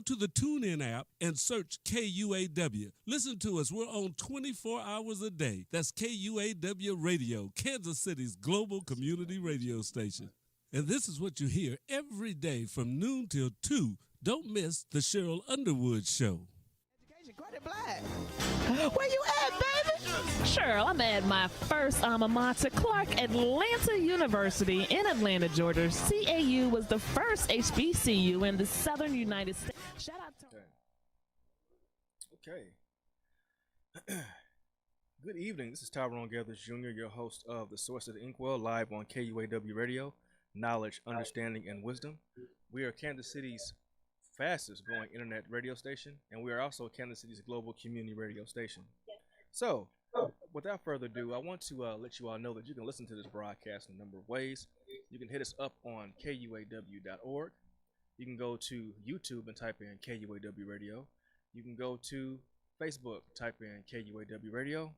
to the TuneIn app and search KUAW. Listen to us. We're on 24 hours a day. That's KUAW Radio, Kansas City's global community radio station. And this is what you hear every day from noon till 2. Don't miss the Cheryl Underwood Show. Where you at, baby? Sure, I'm at my first alma mater, Clark Atlanta University in Atlanta, Georgia. CAU was the first HBCU in the southern United States. Shout out to... Okay. Good evening. This is Tyrone Gathers Jr., your host of The Source of the Inkwell, live on KUAW Radio, Knowledge, Understanding, and Wisdom. We are Kansas City's fastest growing internet radio station, and we are also Kansas City's global community radio station. So, without further ado, I want to let you all know that you can listen to this broadcast in a number of ways. You can hit us up on KUAW.org. You can go to YouTube and type in KUAW Radio. You can go to Facebook, type in KUAW Radio.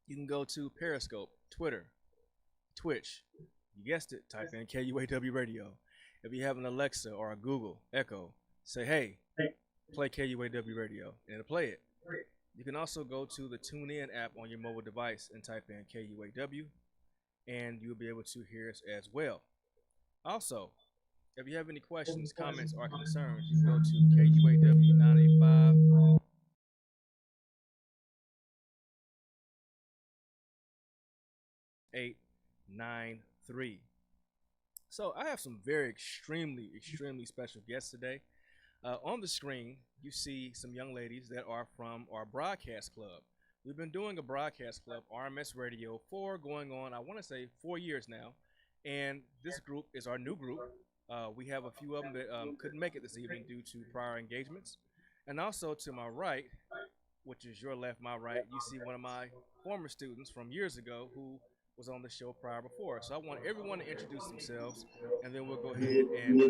You can go to Periscope, Twitter, Twitch. You guessed it, type in KUAW Radio. If you have an Alexa or a Google Echo, say, hey, play KUAW Radio, and it'll play it. You can also go to the TuneIn app on your mobile device and type in KUAW, and you'll be able to hear us as well. Also, if you have any questions, comments, or concerns, you can go to KUAW 985. .893. So I have some very extremely special guests today. On the screen, you see some young ladies that are from our broadcast club. We've been doing a broadcast club, RMS Radio, for going on, I want to say 4 years now. And this group is our new group. We have a few of them that couldn't make it this evening due to prior engagements. And also to my right, which is your left, my right, you see one of my former students from years ago who was on the show prior before. So I want everyone to introduce themselves, and then we'll go ahead and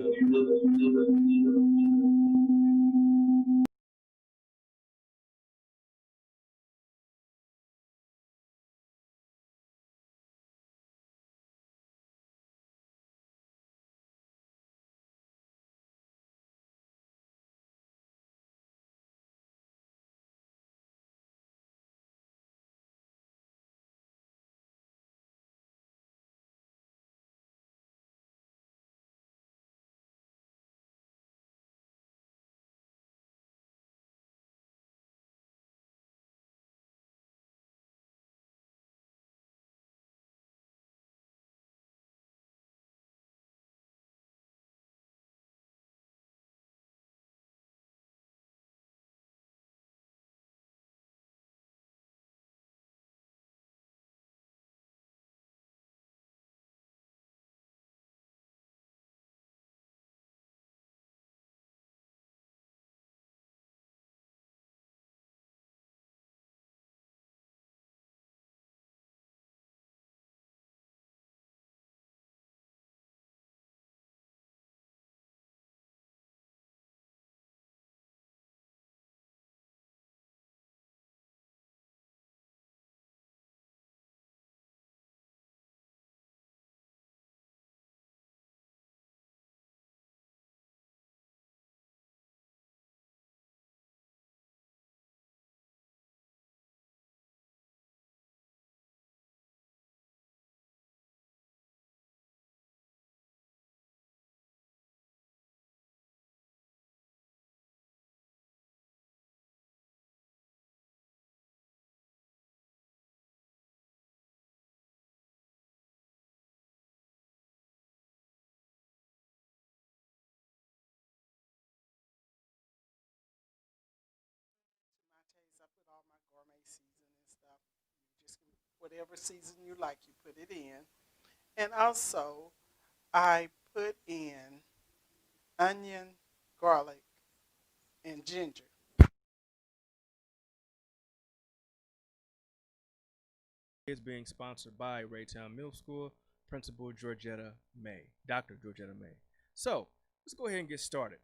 I put all my gourmet seasoning and stuff. You just whatever season you like, you put it in. And also, I put in onion, garlic, and ginger. is being sponsored by Raytown Middle School Principal Georgetta May, Dr. Georgetta May. So let's go ahead and get started.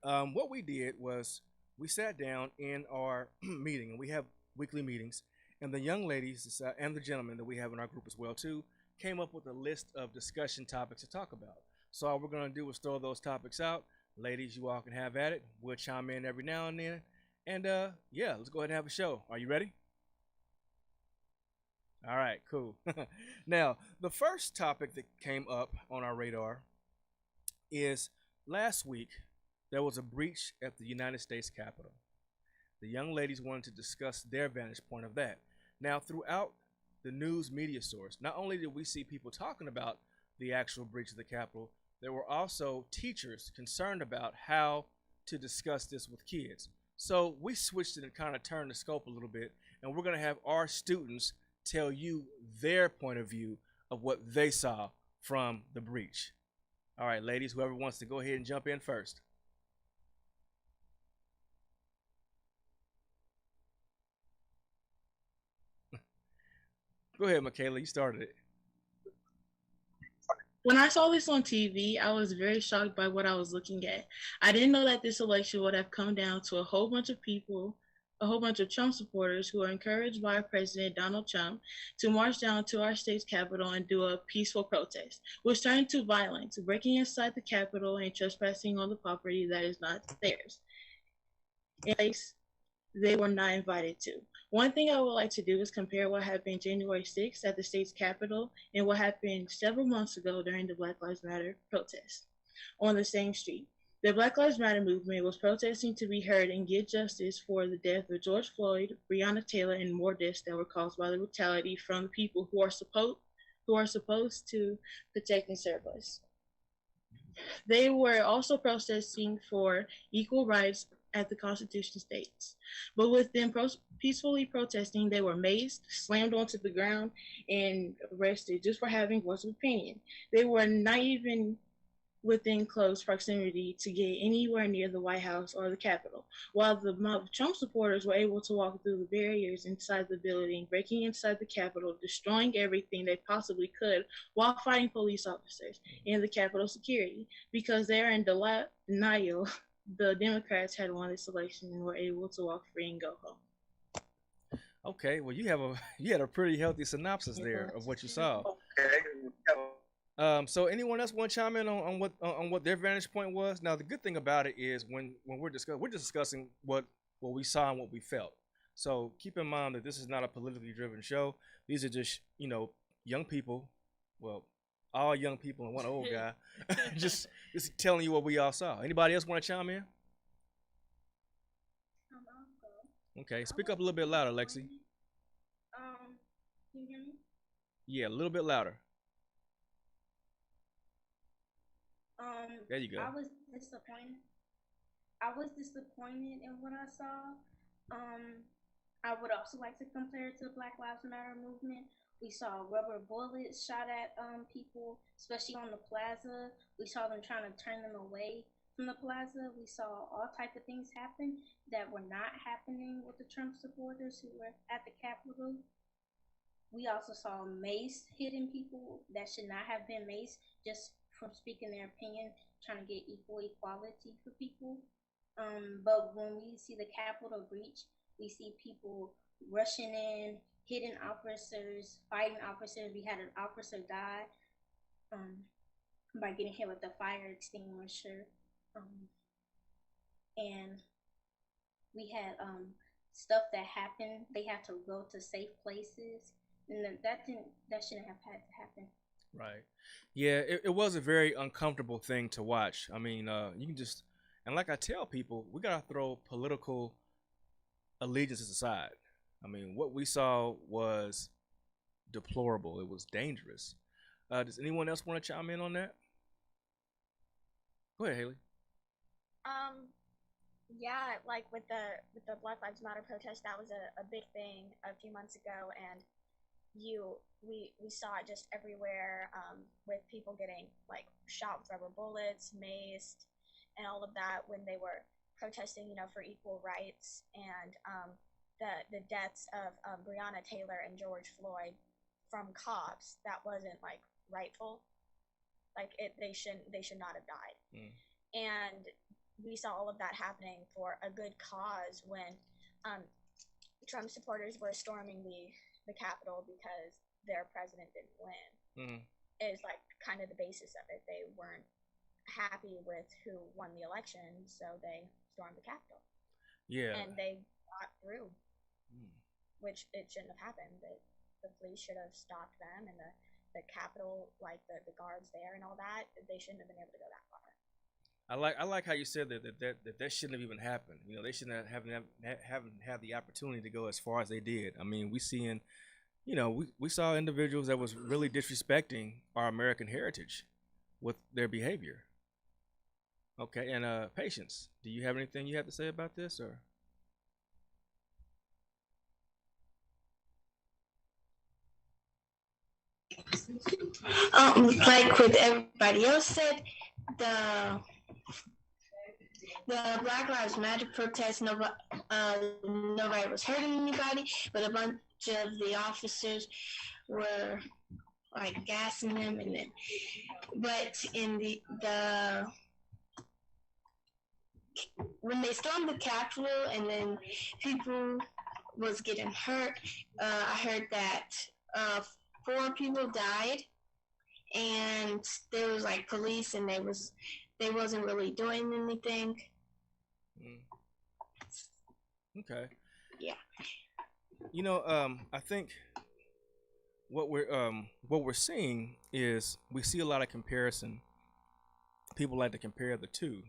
What we did was we sat down in our meeting, and we have weekly meetings, and the young ladies and the gentlemen that we have in our group as well too came up with a list of discussion topics to talk about. So all we're going to do is throw those topics out. Ladies, you all can have at it. We'll chime in every now and then. And yeah, let's go ahead and have a show. Are you ready? All right, cool. Now, the first topic that came up on our radar is last week there was a breach at the United States Capitol. The young ladies wanted to discuss their vantage point of that. Now, throughout the news media source, not only did we see people talking about the actual breach of the Capitol, there were also teachers concerned about how to discuss this with kids. So we switched it and kind of turned the scope a little bit, and we're going to have our students tell you their point of view of what they saw from the breach. All right, ladies, whoever wants to go ahead and jump in first. Go ahead, Michaela. You started it. When I saw this on TV, I was very shocked by what I was looking at. I didn't know that this election would have come down to a whole bunch of people, a whole bunch of Trump supporters who are encouraged by President Donald Trump to march down to our state's capital and do a peaceful protest, which turned into violence, breaking inside the Capitol and trespassing on the property that is not theirs. In place they were not invited to. One thing I would like to do is compare what happened January 6th at the state's capitol and what happened several months ago during the Black Lives Matter protests on the same street. The Black Lives Matter movement was protesting to be heard and get justice for the death of George Floyd, Breonna Taylor, and more deaths that were caused by the brutality from the people who are supposed to protect and serve us. They were also protesting for equal rights at the Constitution states. But with them peacefully protesting, they were maced, slammed onto the ground, and arrested just for having voice of opinion. They were not even within close proximity to get anywhere near the White House or the Capitol, while the mob of Trump supporters were able to walk through the barriers inside the building, breaking inside the Capitol, destroying everything they possibly could while fighting police officers and the Capitol security. Because they are in denial, the Democrats had won this election and were able to walk free and go home. Okay, well you had a pretty healthy synopsis there of what you saw. So anyone else want to chime in on what their vantage point was? Now the good thing about it is when we're discussing what we saw and what we felt. So keep in mind that this is not a politically driven show. These are just young people, well, all young people and one old guy, just telling you what we all saw. Anybody else want to chime in? Okay, speak up a little bit louder, Lexi. Can you hear me? Yeah, a little bit louder. There you go. I was disappointed. In what I saw. I would also like to compare it to the Black Lives Matter movement. We saw rubber bullets shot at people, especially on the plaza. We saw them trying to turn them away from the plaza. We saw all type of things happen that were not happening with the Trump supporters who were at the Capitol. We also saw mace hitting people that should not have been maced just from speaking their opinion, trying to get equality for people. But when we see the Capitol breach, we see people rushing in, hitting officers, fighting officers. We had an officer die by getting hit with a fire extinguisher. And we had stuff that happened. They had to go to safe places, and that shouldn't have had to happen. Right. Yeah, it was a very uncomfortable thing to watch. I mean, you can just, and like I tell people, we gotta throw political allegiances aside. I mean, what we saw was deplorable. It was dangerous. Does anyone else want to chime in on that? Go ahead, Haley. Yeah, like with the Black Lives Matter protest, that was a big thing a few months ago, and we saw it just everywhere, with people getting like shot with rubber bullets, maced, and all of that when they were protesting, for equal rights, and the deaths of Breonna Taylor and George Floyd from cops that wasn't like rightful, they should not have died. And we saw all of that happening for a good cause when Trump supporters were storming the Capitol because their president didn't win. Is like kind of the basis of it. They weren't happy with who won the election, so they stormed the Capitol. Yeah. And they got through, Mm. which it shouldn't have happened. The police should have stopped them, and the Capitol, like the guards there and all that, they shouldn't have been able to go that far. I like how you said that shouldn't have even happened. You know, they shouldn't haven't had the opportunity to go as far as they did. I mean, we saw individuals that was really disrespecting our American heritage with their behavior. Okay, and Patience, do you have anything you have to say about this, or? Like what everybody else said, the Black Lives Matter protest, nobody was hurting anybody, but a bunch of the officers were like gassing them, and then, but in the when they stormed the Capitol, and then people was getting hurt, I heard that 4 people died, and there was like police, and they wasn't really doing anything. Okay. Yeah. You know, I think what we're seeing is we see a lot of comparison. People like to compare the two,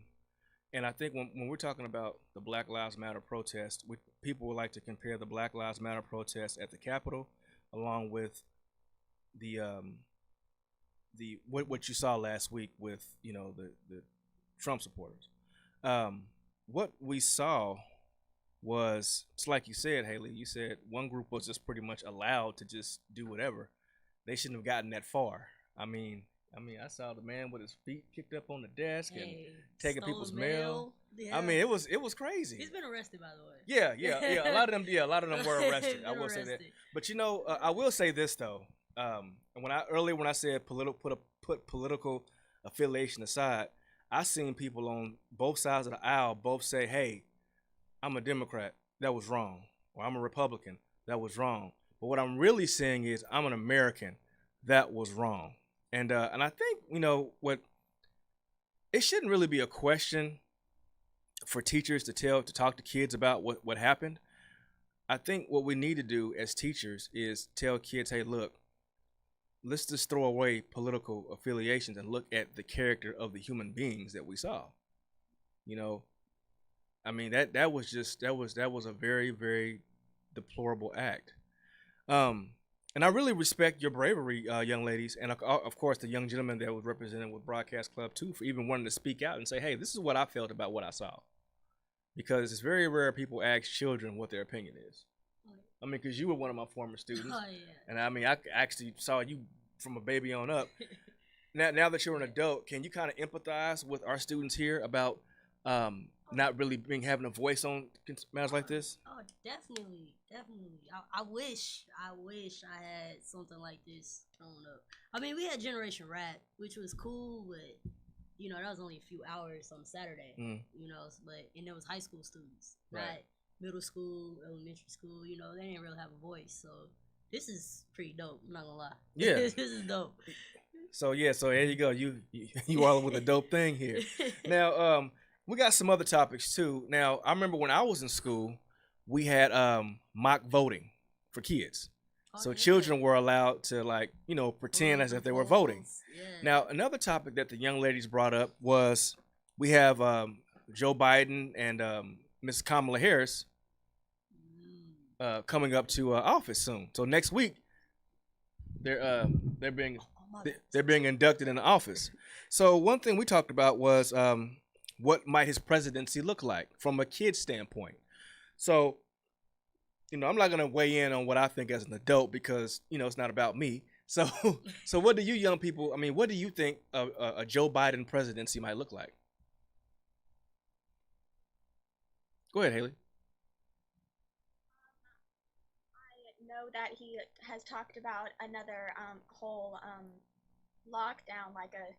and I think when we're talking about the Black Lives Matter protest, people would like to compare the Black Lives Matter protest at the Capitol, along with the what you saw last week with the Trump supporters. What we saw was, it's like you said, Haley. You said one group was just pretty much allowed to just do whatever. They shouldn't have gotten that far. I mean, I saw the man with his feet kicked up on the desk and taking people's mail. Yeah. I mean, it was crazy. He's been arrested, by the way. Yeah. A lot of them were arrested. I will say that. But I will say this though. When I said put political affiliation aside, I seen people on both sides of the aisle both say, "Hey, I'm a Democrat. That was wrong," or "I'm a Republican. That was wrong." But what I'm really saying is, I'm an American. That was wrong. And I think what it shouldn't really be a question for teachers to talk to kids about what happened. I think what we need to do as teachers is tell kids, "Hey, look, let's just throw away political affiliations and look at the character of the human beings that we saw." I mean, that was a very, very deplorable act. And I really respect your bravery, young ladies, and of course the young gentleman that was represented with Broadcast Club too, for even wanting to speak out and say, "Hey, this is what I felt about what I saw," because it's very rare people ask children what their opinion is. I mean, because you were one of my former students, and I mean, I actually saw you from a baby on up. Now that you're an adult, can you kind of empathize with our students here about not really having a voice on matters like this? Oh, definitely. I wish I had something like this growing up. I mean, we had Generation Rap, which was cool, but that was only a few hours on Saturday. And it was high school students, right? Not middle school, elementary school. They didn't really have a voice. So this is pretty dope. I'm not gonna lie. Yeah, this is dope. So there you go. You all with a dope thing here. Now, we got some other topics too. Now, I remember when I was in school, we had mock voting for kids. So children were allowed to pretend as if they were voting. Yeah. Now, another topic that the young ladies brought up was we have Joe Biden and Ms. Kamala Harris coming up to office soon. So next week, they're being inducted into office. So one thing we talked about was what might his presidency look like from a kid's standpoint. So, I'm not going to weigh in on what I think as an adult because, it's not about me. So what do you young people, what do you think a Joe Biden presidency might look like? Go ahead, Haley. I know that he has talked about another whole lockdown, like a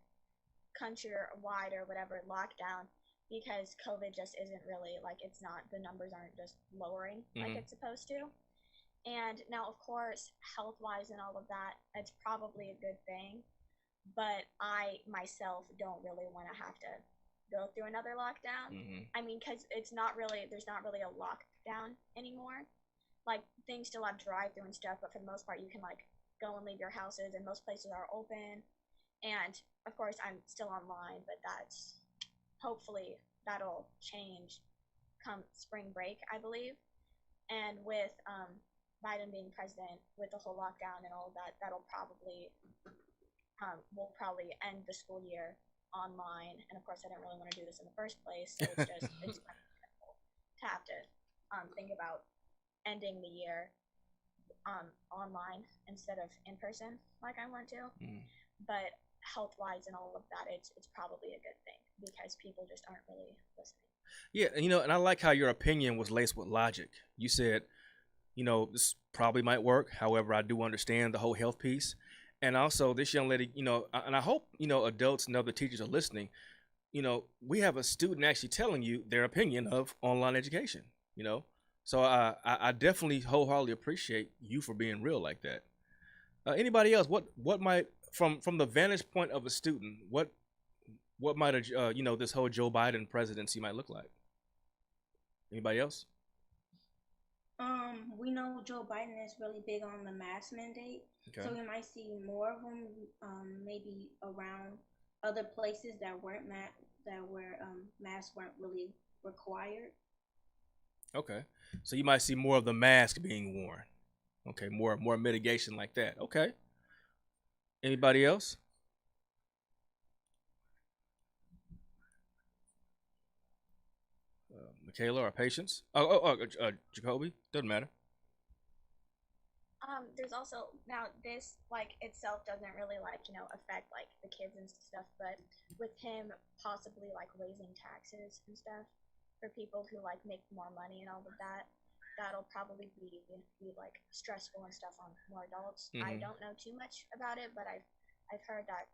countrywide or whatever lockdown, because COVID just isn't really, the numbers aren't just lowering like it's supposed to. And now, of course, health-wise and all of that, it's probably a good thing. but I myself don't really want to have to go through another lockdown. I mean, because there's not really a lockdown anymore. Like, things still have drive-through and stuff, but for the most part, you can like go and leave your houses, and most places are open. And of course, I'm still online, but hopefully that'll change come spring break, I believe. And with Biden being president, with the whole lockdown and all of that, will probably end the school year online. And of course, I didn't really want to do this in the first place, so it's kind of difficult to have to think about ending the year online instead of in person like I want to. But health-wise and all of that, it's probably a good thing because people just aren't really listening. Yeah, and I like how your opinion was laced with logic. You said, this probably might work. However, I do understand the whole health piece. And also this young lady, and I hope, adults and other teachers are listening. We have a student actually telling you their opinion of online education, So I definitely wholeheartedly appreciate you for being real like that. Anybody else? What might, from the vantage point of a student, what might this whole Joe Biden presidency might look like? Anybody else? We know Joe Biden is really big on the mask mandate, so we might see more of them, maybe around other places where masks weren't really required. Okay, so you might see more of the mask being worn. Okay, more mitigation like that. Okay. Anybody else? Michaela or Patience? Jacoby? Doesn't matter. There's also now this itself doesn't really affect the kids and stuff, but with him possibly raising taxes and stuff for people who make more money and all of that, that'll probably be stressful and stuff on more adults. I don't know too much about it, but I've heard that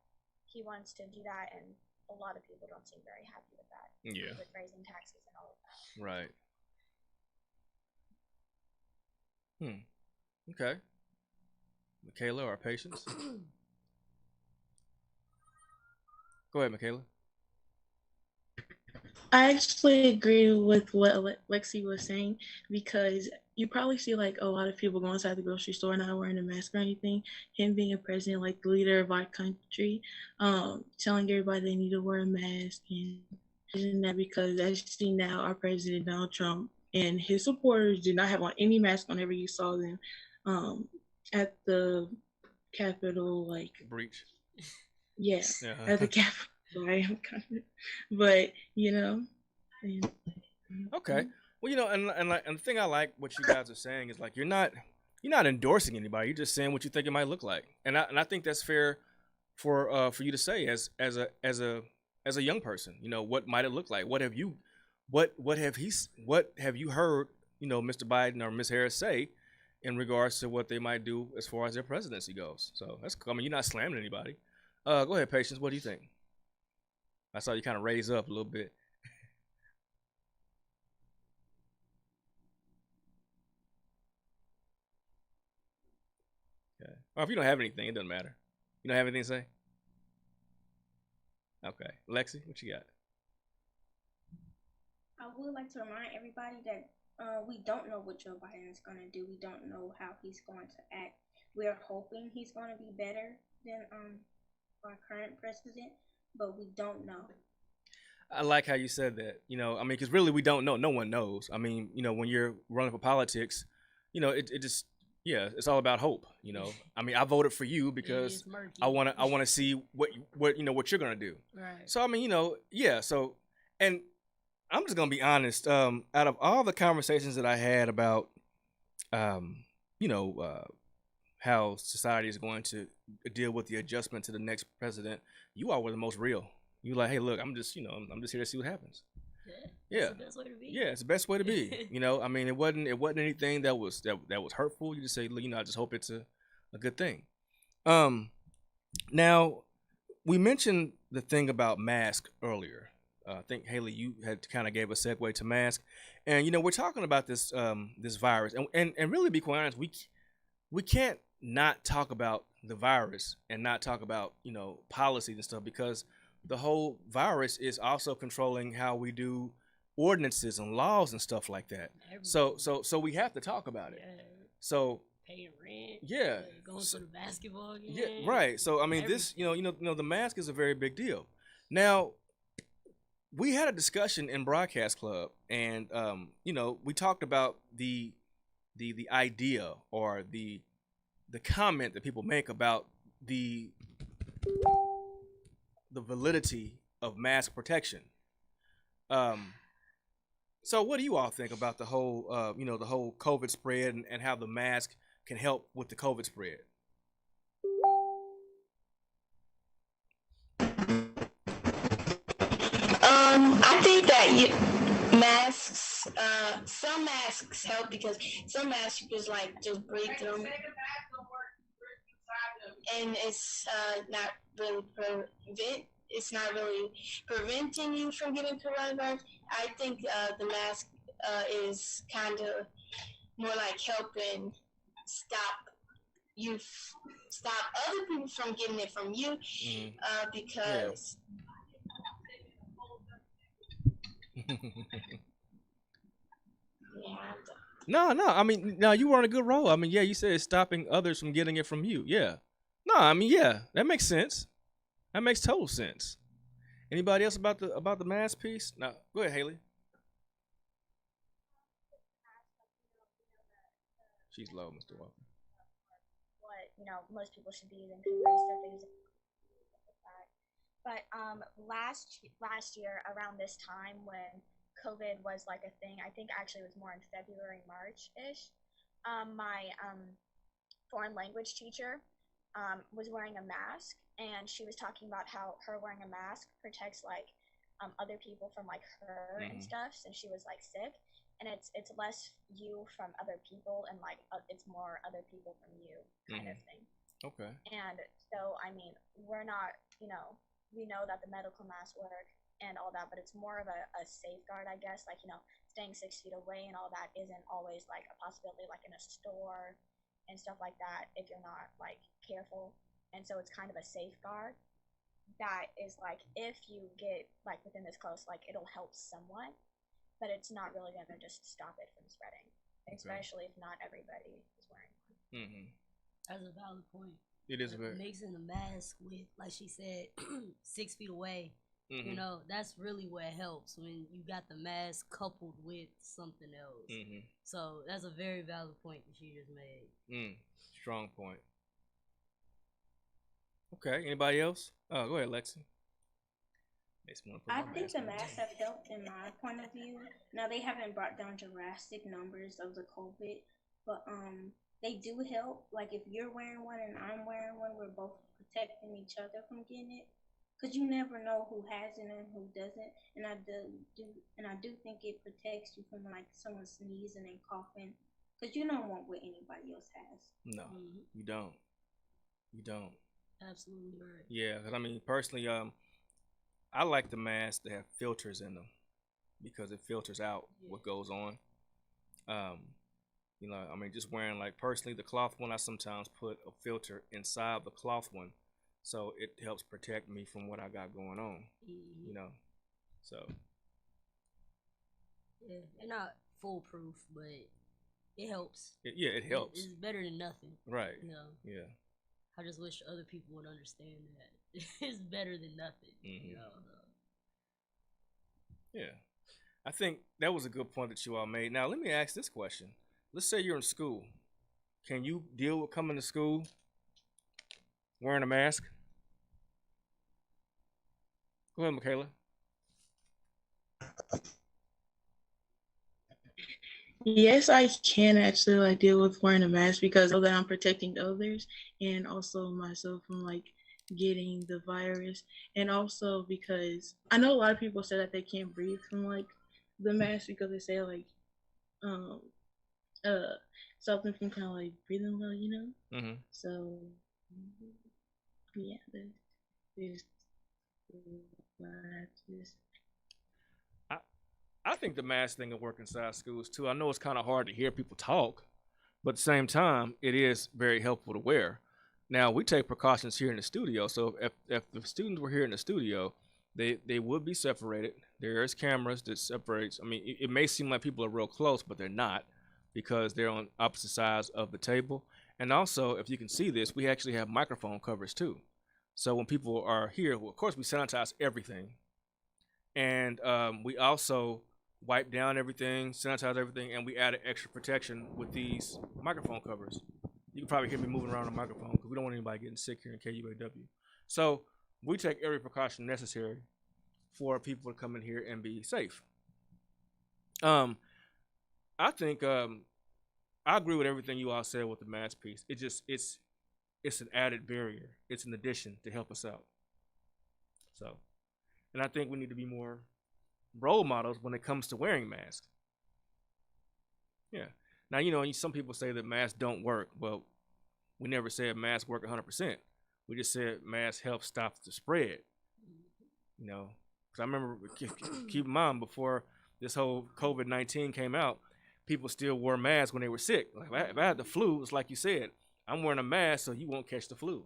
he wants to do that, and a lot of people don't seem very happy with that. Yeah. With raising taxes and all of that. Right. Okay. Michaela or Patience? Go ahead, Michaela. I actually agree with what Lexi was saying, because you probably see a lot of people going inside the grocery store not wearing a mask or anything. Him being a president, the leader of our country, telling everybody they need to wear a mask, and that because as you see now, our president Donald Trump and his supporters did not have on any mask whenever you saw them at the Capitol breach. Yes, Uh-huh. at the Capitol. Sorry, I'm kind of, but Okay. Well, and the thing I like what you guys are saying is you're not endorsing anybody. You're just saying what you think it might look like, and I think that's fair for you to say as a young person. What might it look like? What have you heard? Mr. Biden or Ms. Harris say in regards to what they might do as far as their presidency goes. So that's, you're not slamming anybody. Go ahead, Patience. What do you think? I saw you kind of raise up a little bit. Okay. Or if you don't have anything, it doesn't matter. You don't have anything to say? Okay. Lexi, what you got? I would like to remind everybody that we don't know what Joe Biden is going to do. We don't know how he's going to act. We're hoping he's going to be better than our current president, but we don't know. I like how you said that. Because really we don't know. No one knows. When you're running for politics, it just, it's all about hope. I voted for you because I want to see what you're gonna do. Right. So So, and I'm just gonna be honest. Out of all the conversations that I had about, how society is going to deal with the adjustment to the next president, you all were the most real. You hey, look, I'm just here to see what happens. Yeah. It's the best way to be. Yeah, it's the best way to be. It wasn't anything that was hurtful. You just say, I just hope it's a good thing. Now we mentioned the thing about mask earlier. I think Haley, you had kind of gave a segue to mask, and we're talking about this this virus, and really, be quite honest, we can't not talk about the virus and not talk about, you know, policies and stuff, because the whole virus is also controlling how we do ordinances and laws and stuff like that. So we have to talk about it. Yeah. So Paying rent. yeah, Going to the basketball game. yeah, right. So I mean, this, the mask is a very big deal. Now, we had a discussion in Broadcast Club, and we talked about the idea or the comment that people make about the validity of mask protection. So what do you all think about the whole the whole COVID spread and how the mask can help with the COVID spread? I think that masks, some masks help because some masks just just breathe them, and it's not really preventing you from getting coronavirus. I think the mask is kind of more like helping stop other people from getting it from you, because. No. I mean, no, you were on a good roll. I mean, yeah, you said it's stopping others from getting it from you. Yeah. No, I mean, yeah, that makes sense. That makes total sense. Anybody else about the mask piece? No, go ahead, Haley. She's low, Mr. Walker. What most people should be using because most stuff they're using. But last year around this time when COVID was like a thing, I think actually it was more in February, March-ish, my foreign language teacher was wearing a mask, and she was talking about how her wearing a mask protects other people from her and stuff, since she was sick, and it's less you from other people and it's more other people from you kind of thing. Okay. And so I mean, we're not, we know that the medical masks work and all that, but it's more of a safeguard, I guess. Staying 6 feet away and all that isn't always a possibility, in a store and stuff like that, if you're not careful. And so it's kind of a safeguard that is if you get within this close, it'll help somewhat, but it's not really gonna just stop it from spreading, especially if not everybody is wearing one. That's a valid point. It is mixing the mask with, like she said, 6 feet away. That's really what helps when you got the mask coupled with something else. So that's a very valid point that she just made. Strong point. Okay, anybody else? Oh, go ahead, Lexi. I think the masks have helped in my point of view. Now, they haven't brought down drastic numbers of the COVID, but they do help. If you're wearing one and I'm wearing one, we're both protecting each other from getting it. Because you never know who has it and who doesn't. And I do think it protects you from someone sneezing and coughing. Because you don't want what anybody else has. No, you don't. You don't. Absolutely right. Yeah, because I mean, personally, I like the masks that have filters in them because it filters out what goes on. I mean, just wearing personally the cloth one, I sometimes put a filter inside the cloth one, so it helps protect me from what I got going on. So. Yeah, they're not foolproof, but it helps. It helps. It's better than nothing. Right. Yeah. I just wish other people would understand that it's better than nothing. Yeah, I think that was a good point that you all made. Now let me ask this question: let's say you're in school, can you deal with coming to school wearing a mask? Go ahead, Michaela. Yes, I can actually deal with wearing a mask because I know that I'm protecting others and also myself from getting the virus, and also because I know a lot of people say that they can't breathe from the mask because they say something from kind of breathing well, So yeah, there's I think the mask thing will work inside schools too. I know it's kind of hard to hear people talk, but at the same time, it is very helpful to wear. Now we take precautions here in the studio. So if the students were here in the studio, they would be separated. There's cameras that separates. I mean, it may seem like people are real close, but they're not because they're on opposite sides of the table. And also, if you can see this, we actually have microphone covers too. So when people are here, well, of course, we sanitize everything. And we also wipe down everything, sanitize everything, and we added extra protection with these microphone covers. You can probably hear me moving around the microphone because we don't want anybody getting sick here in KUAW. So we take every precaution necessary for people to come in here and be safe. I think I agree with everything you all said with the mask piece. It's an added barrier. It's an addition to help us out. So, and I think we need to be more role models when it comes to wearing masks. Yeah. Now, some people say that masks don't work. Well, we never said masks work 100%. We just said masks help stop the spread. Because I remember, keep in mind, before this whole COVID-19 came out, people still wore masks when they were sick. Like if I had the flu, it's like you said, I'm wearing a mask so you won't catch the flu.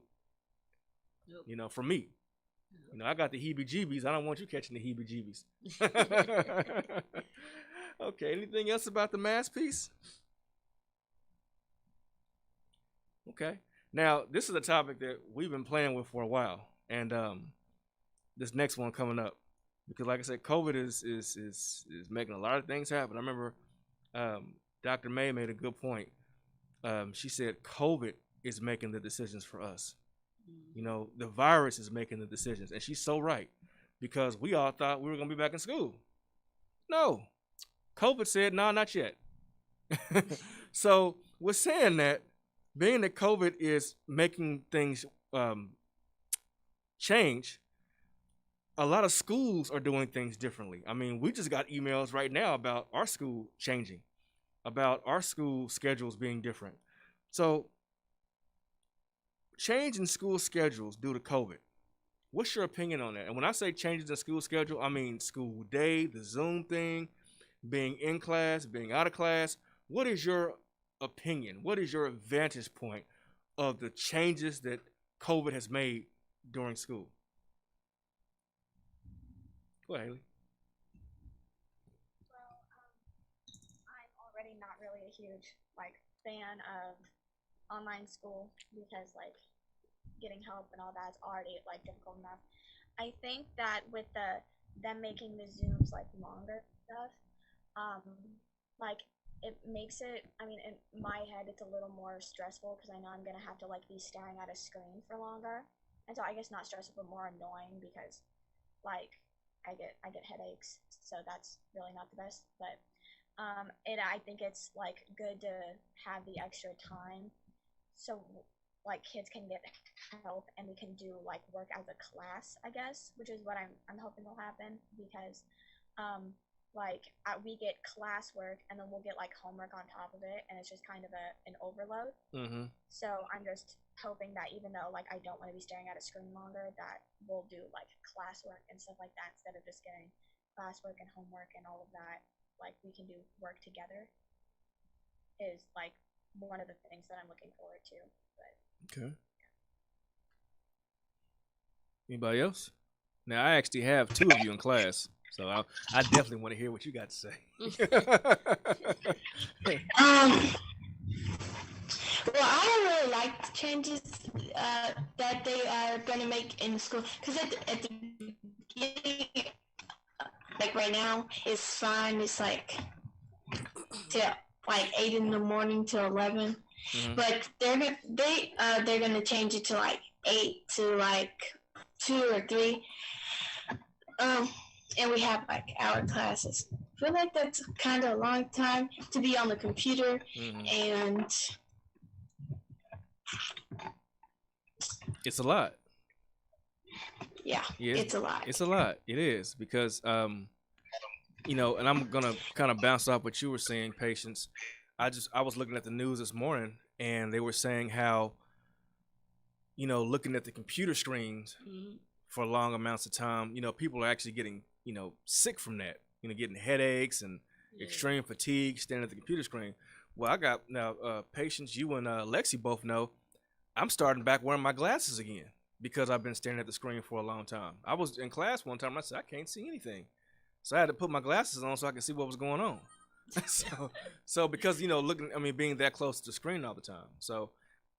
Yep. For me. I got the heebie-jeebies. I don't want you catching the heebie-jeebies. Okay, anything else about the mask piece? Okay. Now, this is a topic that we've been playing with for a while. And this next one coming up. Because like I said, COVID is making a lot of things happen. I remember Dr. May made a good point. She said COVID is making the decisions for us. The virus is making the decisions. And she's so right. Because we all thought we were going to be back in school. No. COVID said, no, not yet. So we're saying that, being that COVID is making things change, a lot of schools are doing things differently. I mean, we just got emails right now about our school changing, about our school schedules being different. So, change in school schedules due to COVID. What's your opinion on that? And when I say changes in school schedule, I mean school day, the Zoom thing, being in class, being out of class. What is your opinion? What is your vantage point of the changes that COVID has made during school? Go ahead, Haley. Well, I'm already not really a huge fan of online school because getting help and all that's already difficult enough. I think that with them making the Zooms longer stuff, it makes it, in my head it's a little more stressful because I know I'm gonna have to be staring at a screen for longer. And so I guess not stressful but more annoying because I get headaches, so that's really not the best. But I think it's good to have the extra time so kids can get help and we can do work as a class, I guess, which is what I'm hoping will happen because we get classwork and then we'll get homework on top of it, and it's just kind of an overload. Mm-hmm. So I'm just hoping that even though I don't want to be staring at a screen longer, that we'll do classwork and stuff like that instead of just getting classwork and homework and all of that. We can do work together is one of the things that I'm looking forward to. But okay. Anybody else? Now I actually have two of you in class, so I definitely want to hear what you got to say. Well, I don't really like the changes that they are going to make in the school because at the beginning, right now, it's fine. It's till 8 in the morning till 11. Mm-hmm. But they're gonna change it to 8 to 2 or 3. And we have hour classes. I feel like that's kind of a long time to be on the computer. Mm-hmm. And it's a lot. Yeah, it's a lot. It's a lot. It is because and I'm gonna kind of bounce off what you were saying, Patience. I was looking at the news this morning and they were saying how, looking at the computer screens mm-hmm. for long amounts of time, people are actually getting, sick from that, getting headaches and extreme fatigue standing at the computer screen. Well, I got now, Patience, you and Lexi both know I'm starting back wearing my glasses again because I've been staring at the screen for a long time. I was in class one time. I said I can't see anything, so I had to put my glasses on so I could see what was going on. so because being that close to the screen all the time. So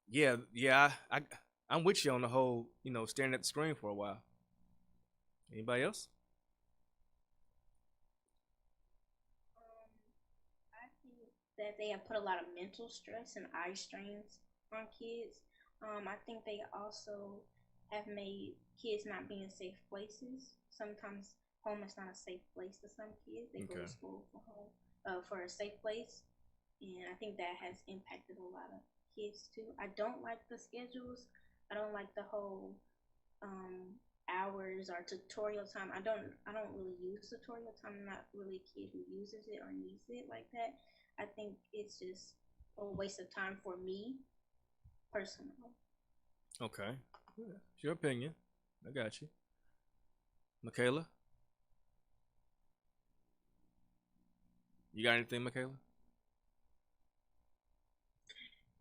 yeah, I'm with you on the whole, staring at the screen for a while. Anybody else? I think that they have put a lot of mental stress and eye strains on kids. I think they also have made kids not be in safe places. Sometimes home is not a safe place to some kids. They go to school for home, for a safe place, and I think that has impacted a lot of kids too. I don't like the schedules. I don't like the whole hours or tutorial time. I don't really use tutorial time. I'm not really a kid who uses it or needs it like that. I think it's just a waste of time for me personally. Okay. Yeah, it's your opinion. I got you. Michaela? You got anything, Michaela?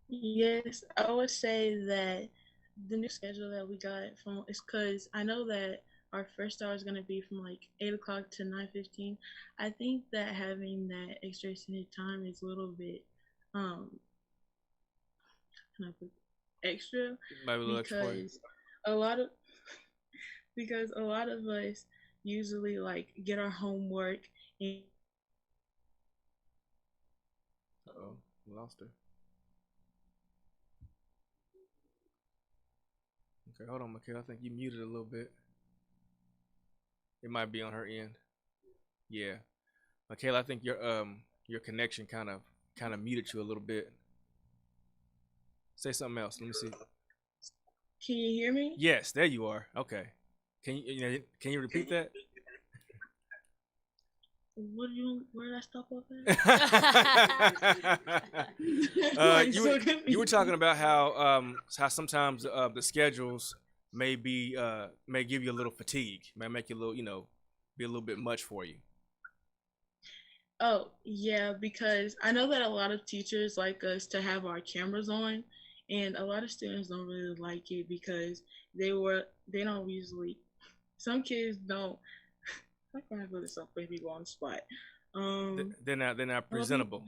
Yes, I would say that the new schedule that we got from is because I know that our first hour is going to be from like 8 o'clock to 9:15. I think that having that extra extended time is a little bit can I put extra because a lot of because a lot of us usually like get our homework and Uh-oh, lost her. Okay, hold on, Michaela. I think you muted a little bit. It might be on her end. Yeah, Michaela, I think your connection kind of muted you a little bit. Say something else. Let me see. Can you hear me? Yes, there you are. Okay. Can you repeat that? Where did I stop off at? You were talking about how sometimes the schedules may give you a little fatigue, may make you a little, be a little bit much for you. Oh, yeah, because I know that a lot of teachers like us to have our cameras on, and a lot of students don't really like it because they don't usually, some kids don't, how can I put this up if you go on the spot? They're not presentable.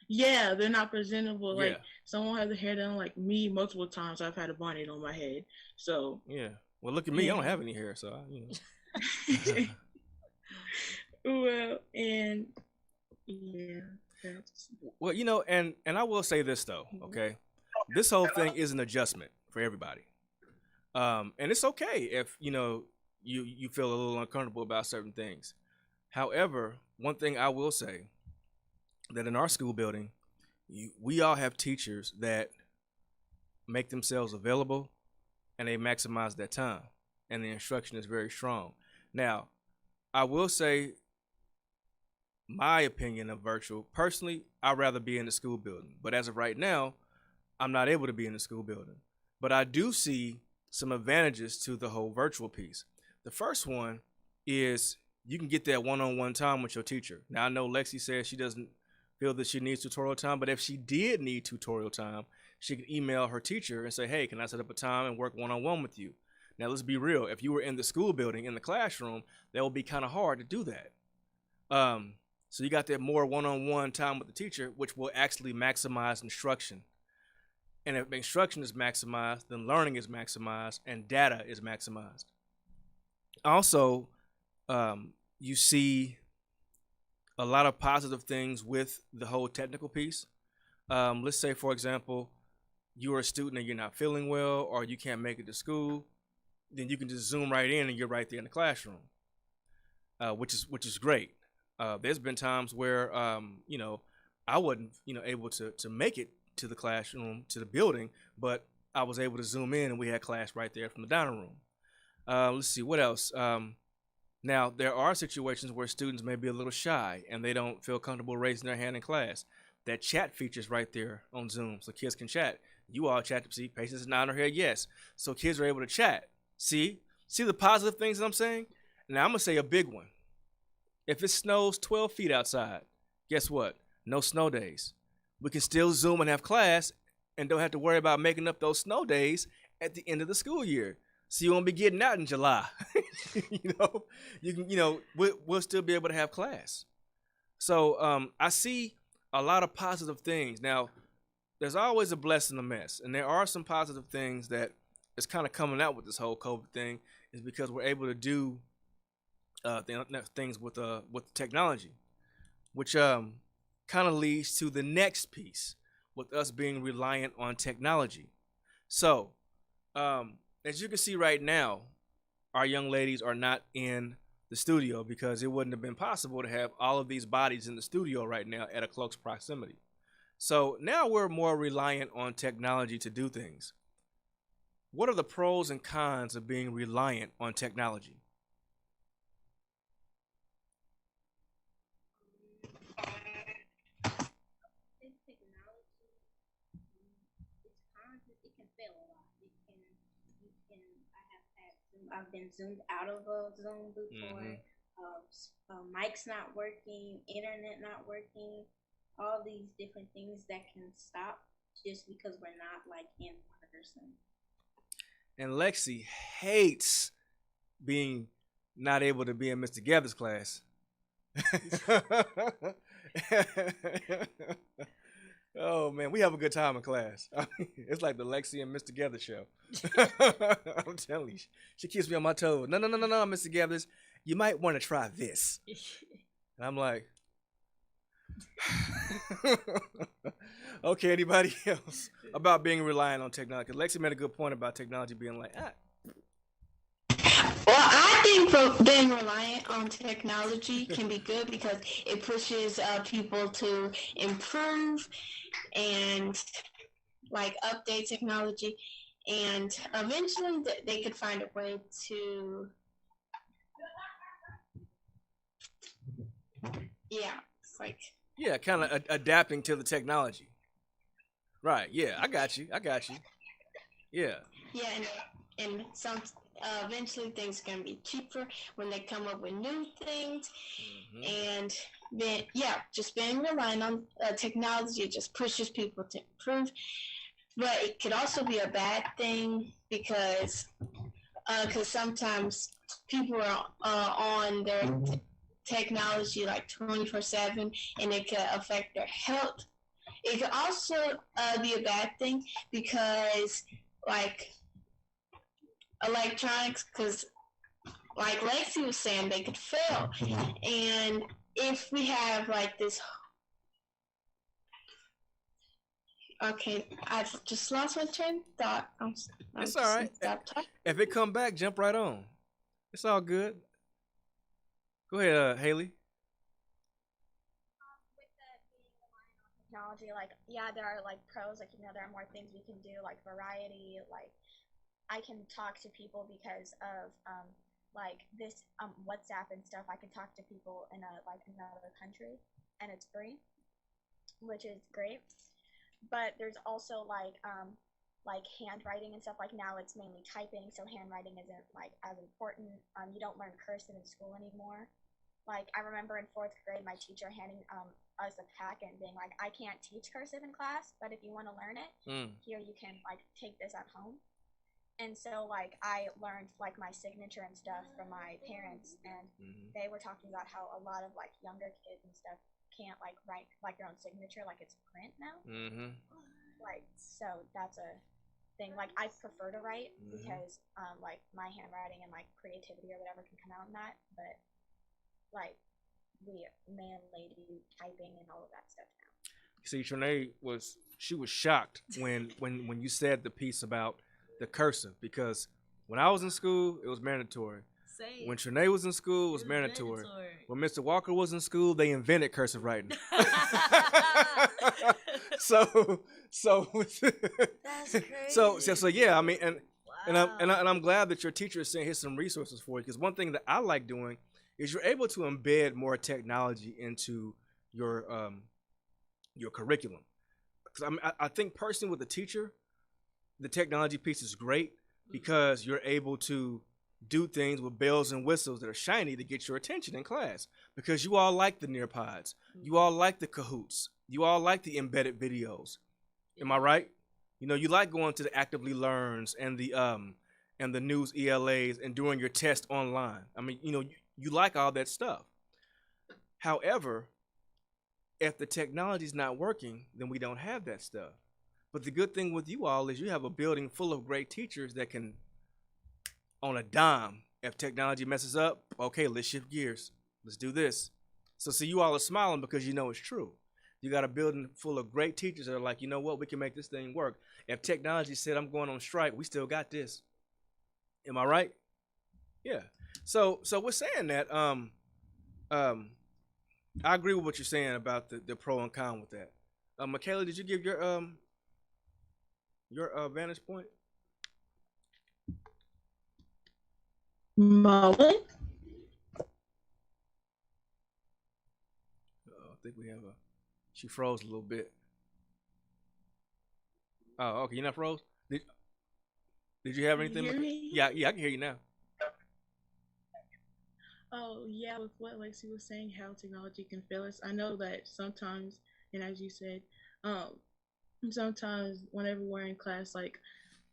Yeah, they're not presentable. Yeah. Like someone has their hair done like me multiple times. I've had a bonnet on my head. So yeah. Well, look at me. I don't have any hair, so Well, and yeah. Well, and I will say this though, okay? This whole thing is an adjustment for everybody. And it's okay if, you feel a little uncomfortable about certain things. However, one thing I will say that in our school building, we all have teachers that make themselves available and they maximize their time, and the instruction is very strong. Now, I will say my opinion of virtual. Personally, I'd rather be in the school building, but as of right now, I'm not able to be in the school building. But I do see some advantages to the whole virtual piece. The first one is you can get that one-on-one time with your teacher. Now, I know Lexi says she doesn't feel that she needs tutorial time, but if she did need tutorial time, she can email her teacher and say, hey, can I set up a time and work one-on-one with you? Now, let's be real. If you were in the school building, in the classroom, that would be kind of hard to do that. So you got that more one-on-one time with the teacher, which will actually maximize instruction. And if instruction is maximized, then learning is maximized and data is maximized. Also, you see a lot of positive things with the whole technical piece. Let's say, for example, you're a student and you're not feeling well, or you can't make it to school, then you can just zoom right in and you're right there in the classroom, which is great. There's been times where I wasn't able to make it to the classroom, to the building, but I was able to zoom in and we had class right there from the dining room. Let's see, what else? Now, there are situations where students may be a little shy and they don't feel comfortable raising their hand in class. That chat feature's right there on Zoom, so kids can chat. You all chat to see, patients is nodding her head, yes. So kids are able to chat. See the positive things that I'm saying? Now, I'm going to say a big one. If it snows 12 feet outside, guess what? No snow days. We can still Zoom and have class, and don't have to worry about making up those snow days at the end of the school year. So you won't be getting out in July. We'll still be able to have class. So I see a lot of positive things. Now, there's always a blessing in a mess, and there are some positive things that is kind of coming out with this whole COVID thing, is because we're able to do things with technology, which kind of leads to the next piece with us being reliant on technology. So, as you can see right now, our young ladies are not in the studio because it wouldn't have been possible to have all of these bodies in the studio right now at a close proximity. So now we're more reliant on technology to do things. What are the pros and cons of being reliant on technology? I've been zoomed out of a Zoom before. Mic's not working, internet not working, all these different things that can stop just because we're not like in person. And Lexi hates being not able to be in Mr. Gather's class. Oh man, we have a good time in class. I mean, it's like the Lexi and Mr. Gather show. I'm telling you, she keeps me on my toes. No, Mr. Gathers, you might want to try this. And I'm like, okay, anybody else about being reliant on technology? Because Lexi made a good point about technology being like, Well, I think being reliant on technology can be good because it pushes people to improve and like update technology, and eventually they could find a way to, it's like, kind of adapting to the technology. Right? Yeah, I got you. Yeah. Yeah, and some. Eventually things are going to be cheaper when they come up with new things. And then just being reliant on technology just pushes people to improve, but it could also be a bad thing because sometimes people are on their technology like 24/7, and it could affect their health. It could also be a bad thing because like electronics, because like Lexi was saying, they could fail. And if we have like this, okay, I've just lost my train of thought. It's all right. If it come back, jump right on. It's all good. Go ahead, Haley. Technology, like, there are like pros, like, there are more things we can do, like variety, like I can talk to people because of like this WhatsApp and stuff. I can talk to people in another country, and it's free, which is great. But there's also like handwriting and stuff. Like now it's mainly typing, so handwriting isn't like as important. You don't learn cursive in school anymore. Like I remember in 4th grade, my teacher handing us a packet and being like, "I can't teach cursive in class, but if you want to learn it, here you can like take this at home." And so, like, I learned, like, my signature and stuff from my parents, and they were talking about how a lot of, like, younger kids and stuff can't, like, write, like, their own signature, like, it's print now. Like, so that's a thing. Like, I prefer to write because, like, my handwriting and, like, creativity or whatever can come out in that, but, like, we mainly do typing and all of that stuff now. See, Trinae was shocked when you said the piece about the cursive, because when I was in school, it was mandatory. Same. When Trinae was in school, it was mandatory. When Mr. Walker was in school, they invented cursive writing. so that's crazy. So yeah, I mean, wow. and I'm glad that your teacher is saying here's some resources for you, because one thing that I like doing is you're able to embed more technology into your curriculum. Because I think personally with a teacher, the technology piece is great because you're able to do things with bells and whistles that are shiny to get your attention in class, because you all like the Nearpods. You all like the Kahoots. You all like the embedded videos. Am I right? You know, you like going to the Actively Learns and the news ELAs and doing your test online. I mean, you know, you like all that stuff. However, if the technology's not working, then we don't have that stuff. But the good thing with you all is you have a building full of great teachers that can, on a dime, if technology messes up, okay, let's shift gears. Let's do this. So see, you all are smiling because you know it's true. You got a building full of great teachers that are like, you know what, we can make this thing work. If technology said I'm going on strike, we still got this. Am I right? Yeah. So we're saying that I agree with what you're saying about the pro and con with that. Michaela, did you give your vantage point? Mullen? I think we have she froze a little bit. Oh, okay, you're not froze? Did you have anything? Can you hear me? Yeah, I can hear you now. Oh, yeah, with what Lexi was saying, how technology can fail us. I know that sometimes, and as you said, sometimes whenever we're in class, like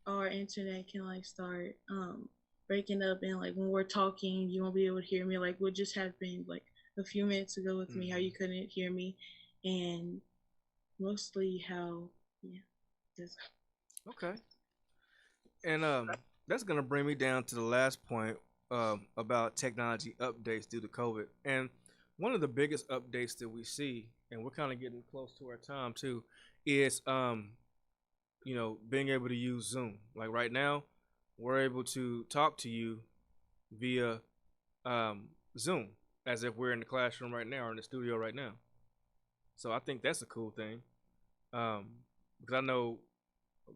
our internet can like start breaking up, and like when we're talking, you won't be able to hear me. Like what just happened like a few minutes ago with me, how you couldn't hear me, and mostly how, yeah, just. Okay. And that's gonna bring me down to the last point about technology updates due to COVID. And one of the biggest updates that we see, and we're kind of getting close to our time too, is you know, being able to use Zoom. Like right now, we're able to talk to you via Zoom, as if we're in the classroom right now or in the studio right now. So I think that's a cool thing, because I know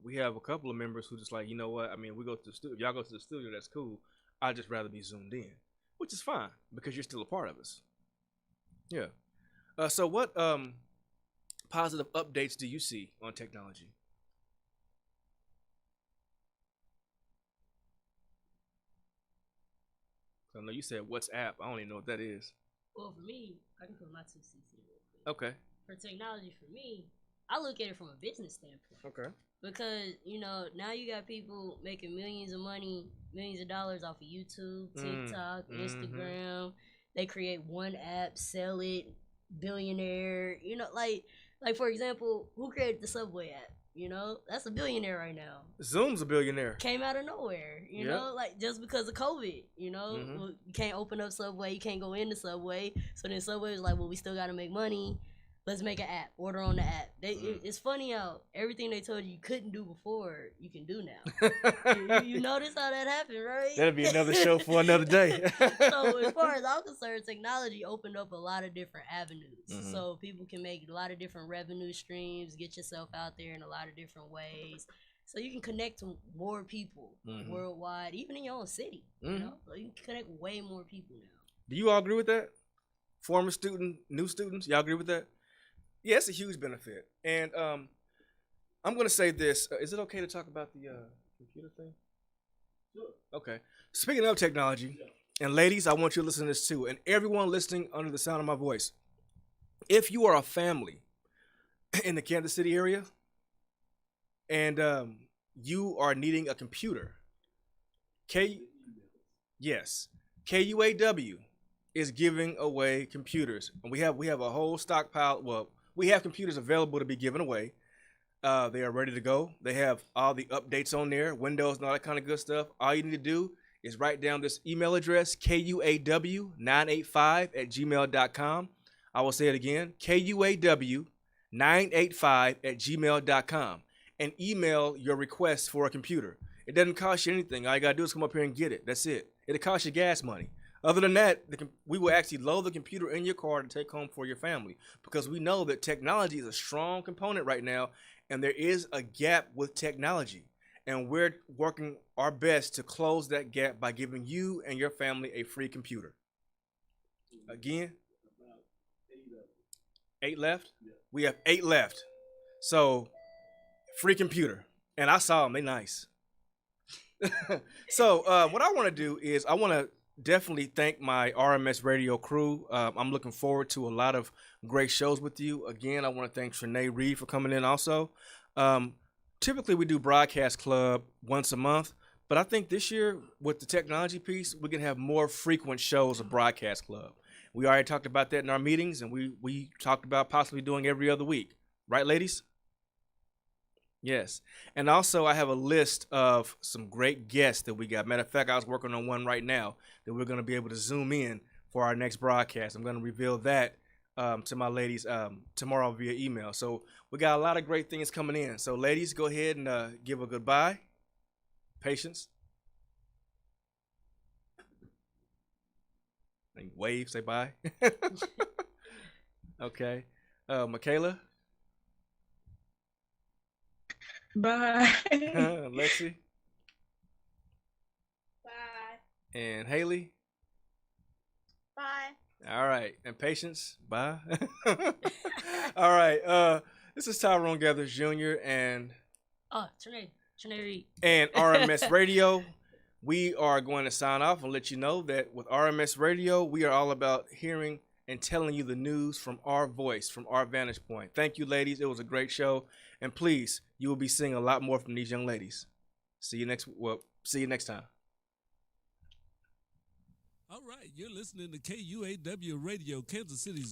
we have a couple of members who just like, you know what, I mean, we go to the studio, if y'all go to the studio, that's cool. I'd just rather be zoomed in, which is fine because you're still a part of us. Yeah. So what positive updates do you see on technology? I know you said WhatsApp. I don't even know what that is. Well, for me, I can put my 2 cents in real quick. Okay. For technology, for me, I look at it from a business standpoint. Okay. Because, you know, now you got people making millions of dollars off of YouTube, TikTok, Instagram. They create one app, sell it, billionaire. You know, like for example, who created the Subway app? You know, that's a billionaire right now. Zoom's a billionaire. Came out of nowhere, you know, like just because of COVID, you know. Well, you can't open up Subway, you can't go into Subway. So then Subway was like, well, we still got to make money. Let's make an app. Order on the app. It's funny how everything they told you couldn't do before, you can do now. you notice how that happened, right? That'll be another show for another day. So as far as I'm concerned, technology opened up a lot of different avenues. So people can make a lot of different revenue streams, get yourself out there in a lot of different ways. So you can connect to more people worldwide, even in your own city. You know, so you can connect with way more people now. Do you all agree with that? Former student, new students, y'all agree with that? Yeah, it's a huge benefit. And I'm going to say this. Is it okay to talk about the computer thing? Sure. Okay. Speaking of technology, and ladies, I want you to listen to this too, and everyone listening under the sound of my voice. If you are a family in the Kansas City area and you are needing a computer, KUAW is giving away computers. And we have a whole stockpile. Well, we have computers available to be given away. They are ready to go. They have all the updates on there, Windows and all that kind of good stuff. All you need to do is write down this email address, KUAW985@gmail.com. I will say it again, KUAW985@gmail.com, and email your request for a computer. It doesn't cost you anything. All you got to do is come up here and get it. That's it. It'll cost you gas money. Other than that, we will actually load the computer in your car to take home for your family, because we know that technology is a strong component right now, and there is a gap with technology. And we're working our best to close that gap by giving you and your family a free computer. Again, 8 left? We have 8 left. So, free computer. And I saw them, they nice. So, what I want to do is I want to definitely thank my RMS radio crew. I'm looking forward to a lot of great shows with you. Again, I want to thank Trinae Reed for coming in also. typically we do broadcast club once a month, but I think this year with the technology piece, we can have more frequent shows of broadcast club. We already talked about that in our meetings, and we talked about possibly doing every other week, right, ladies? Yes. And also, I have a list of some great guests that we got. Matter of fact, I was working on one right now that we're going to be able to zoom in for our next broadcast. I'm going to reveal that to my ladies tomorrow via email. So we got a lot of great things coming in. So, ladies, go ahead and give a goodbye. Patience. And wave, say bye. Okay. Michaela. Bye. Lexi. Bye. And Haley. Bye. All right. And Patience. Bye. All right. This is Tyrone Gathers Jr. and Trinity. and RMS Radio. We are going to sign off and let you know that with RMS Radio, we are all about hearing and telling you the news from our voice, from our vantage point. Thank you, ladies. It was a great show. And please, you will be seeing a lot more from these young ladies. See you next time. All right, you're listening to KUAW Radio, Kansas City's